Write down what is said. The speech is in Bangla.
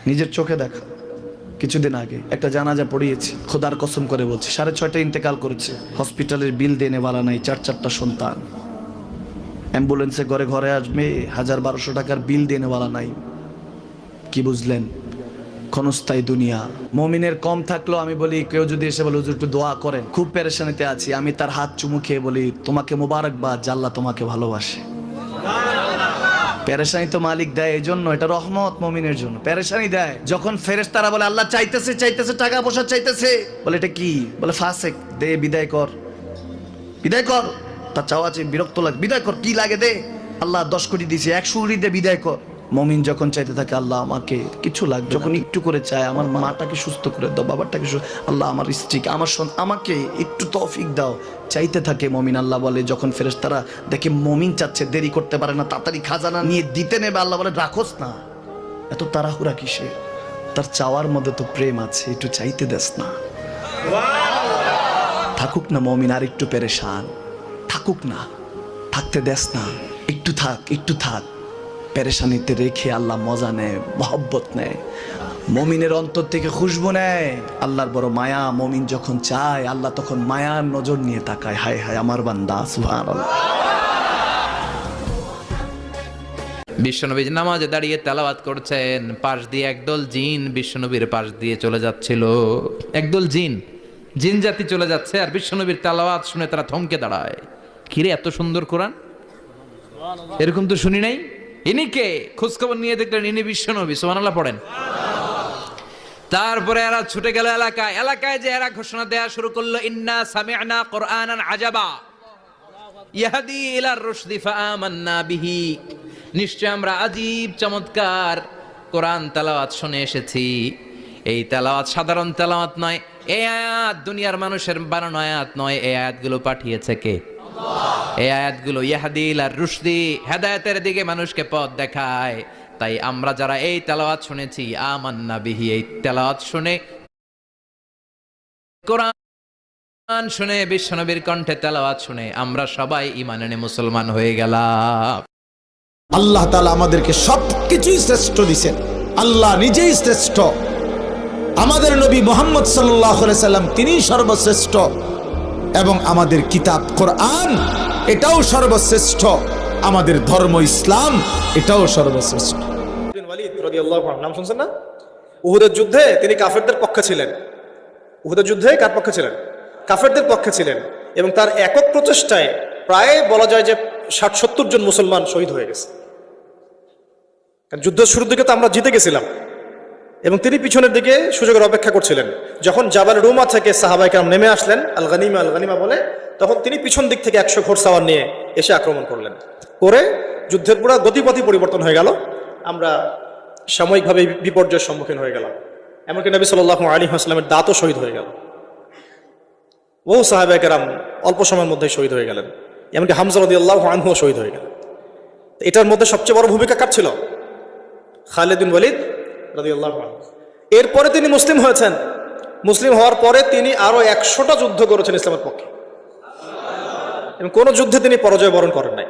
নিজের চোখে দেখা। কিছুদিন আগে একটা জানাজা পড়িয়েছি, খোদার কসম করে বলছি, 6:30 ইন্তেকাল করেছে। হসপিটালের বিল দেনে वाला নাই, 4-4টা সন্তান। অ্যাম্বুলেন্সে ঘরে ঘরে আসবে, 1000-1200 টাকার বিল দেনে वाला নাই। কি বুঝলেন? ক্ষণস্থায়ী দুনিয়া। মুমিনের কম থাকলেও আমি বলি, কেউ যদি এসে বলে হুজুর একটু দোয়া করেন, খুব পেরেশানিতে আছি, আমি তার হাত চুমু খেয়ে বলি তোমাকে মোবারকবাদ, আল্লাহ তোমাকে ভালোবাসে। পেরেশানি তো মালিক দেয়, এই জন্য এটা রহমত মুমিনের জন্য। পেরেশানি দেয় যখন ফেরেশতারা বলে আল্লাহ চাইতেছে চাইতেছে, টাকা পয়সা চাইতেছে, বলে এটা কি? বলে ফাসেক, দে বিদায় কর, বিদায় কর। তার চাওয়া আছে, বিরক্ত লাগে, বিদায় কর, কি লাগে দে। আল্লাহ 10 কোটি দিয়েছে, 100 কোটি দিয়ে বিদায় কর। মুমিন যখন চাইতে থাকে আল্লাহ আমাকে কিছু লাগবে, যখন একটু করে চায় আমার মাটাকে সুস্থ করে দাও, বাবাটাকে আল্লাহ আমার স্ত্রীকে, আমার আমাকে একটু তৌফিক দাও, চাইতে থাকে মুমিন। আল্লাহ বলে যখন ফেরেশতারা দেখে মুমিন চাচ্ছে, দেরি করতে পারে না, তাড়াতাড়ি খাজানা নিয়ে দিতে নেবে, আল্লাহ বলে রাখোস না, এত তাড়াহুড়া কিসে? তার চাওয়ার মধ্যে তো প্রেম আছে, একটু চাইতে দেস না। থাকুক না মুমিন আর একটু পেরেশান, থাকুক না, থাকতে দেস না, একটু থাক, একটু থাক। পেরেশানিতে রেখে আল্লাহ মজা নেয়, মহব্বত নেয়, মুমিনের অন্তর থেকে খুশবু নেয়। আল্লাহর বড় মায়া, মুমিন যখন চায় আল্লাহ তখন মায়ার নজর নিয়ে তাকায়, হায় হায় আমার বান্দা, সুবহানাল্লাহ। বিশ্বনবী নামাজে দাঁড়িয়ে তেলাওয়াত করছেন, পাশ দিয়ে একদল জিন বিশ্বনবীর পাশ দিয়ে চলে যাচ্ছিল। একদল জিন, জিন জাতি চলে যাচ্ছে, আর বিশ্বনবীর তেলাওয়াত শুনে তারা থমকে দাঁড়ায়। কিরে এত সুন্দর কোরআন, এরকম তো শুনি নাই। ইনি কে? খোঁজখবর নিয়ে দেখলেন ইনি বিশ্বনবী। সুবহানাল্লাহ পড়েন। তারপরে এরা ছুটে গেল এলাকায়। এলাকায় যে এরা ঘোষণা দেয়া শুরু করলো, ইন্না সামি'না কুরআনান আজাবা ইয়াহদি ইলার রুশদি ফাআমান্না বিহি। নিশ্চয় আমরা আজীব চমৎকার কোরআন তেলাওয়াত শুনে এসেছি। এই তেলাওয়াত সাধারণ তেলাওয়াত নয়, এই আয়াত দুনিয়ার মানুষের বানানো আয়াত নয়। এই আয়াতগুলো পাঠিয়েছে কে? এই আয়াতগুলো ইয়াহদি ইলার রুশদি, হেদায়েতের দিকে মানুষকে পথ দেখায়। তাই আমরা যারা এই তেলাওয়াত শুনেছি, আমান্না বিহি, এই তেলাওয়াত শুনে, কোরআন শুনে, বিশ্বনবীর কণ্ঠে তেলাওয়াত শুনে আমরা সবাই ঈমান এনে মুসলমান হয়ে গেলাম। আল্লাহ তাআলা আমাদেরকে সবকিছুই শ্রেষ্ঠ দিয়েছেন। আল্লাহ নিজেই শ্রেষ্ঠ। আমাদের নবী মুহাম্মদ সাল্লাল্লাহু আলাইহি সাল্লাম তিনিই সর্বশ্রেষ্ঠ, এবং আমাদের কিতাব কোরআন এটাও সর্বশ্রেষ্ঠ। আমাদের ধর্ম ইসলাম এটাও সর্বশ্রেষ্ঠ। ওয়ালিদ রাদিয়াল্লাহু আনহু নাম শুনছেন না? উহুদের যুদ্ধে তিনি কাফেরদের পক্ষে ছিলেন। উহুদের যুদ্ধে কার পক্ষে ছিলেন? কাফেরদের পক্ষে ছিলেন। এবং তার একক প্রচেষ্টায় প্রায় বলা যায় যে 60-70 জন মুসলমান শহীদ হয়ে গেছে। কারণ যুদ্ধের শুরুর দিকে তো আমরা জিতে গেছিলাম, এবং তিনি পিছনের দিকে সুযোগের অপেক্ষা করছিলেন। যখন জাবাল রুমা থেকে সাহাবায়ে কেরাম নেমে আসলেন, আল গানিমা আল গানিমা বলে, তখন তিনি পিছন দিক থেকে 100 ঘোড়সাওয়ার নিয়ে এসে আক্রমণ করলেন। করে যুদ্ধের পুরো গতিপথই পরিবর্তন হয়ে গেল। আমরা সাময়িকভাবে বিপর্যয়ের সম্মুখীন হয়ে গেলাম। এমনকি নবী সাল্লাল্লাহু আলাইহি ওয়াসাল্লামের দাঁতও শহীদ হয়ে গেল। বহু সাহাবায়ে কেরাম অল্প সময়ের মধ্যেই শহীদ হয়ে গেলেন। এমনকি হামজা রাদিয়াল্লাহু আনহুও শহীদ হয়ে গেলেন। এটার মধ্যে সবচেয়ে বড় ভূমিকা কার ছিল? খালিদ বিন ওয়ালিদ রাদিয়াল্লাহু আনহু। এরপরে তিনি মুসলিম হয়েছেন। মুসলিম হওয়ার পরে তিনি আরো 100টা যুদ্ধ করেছেন ইসলামের পক্ষে, এবং কোনো যুদ্ধে তিনি পরাজয় বরণ করেন নাই।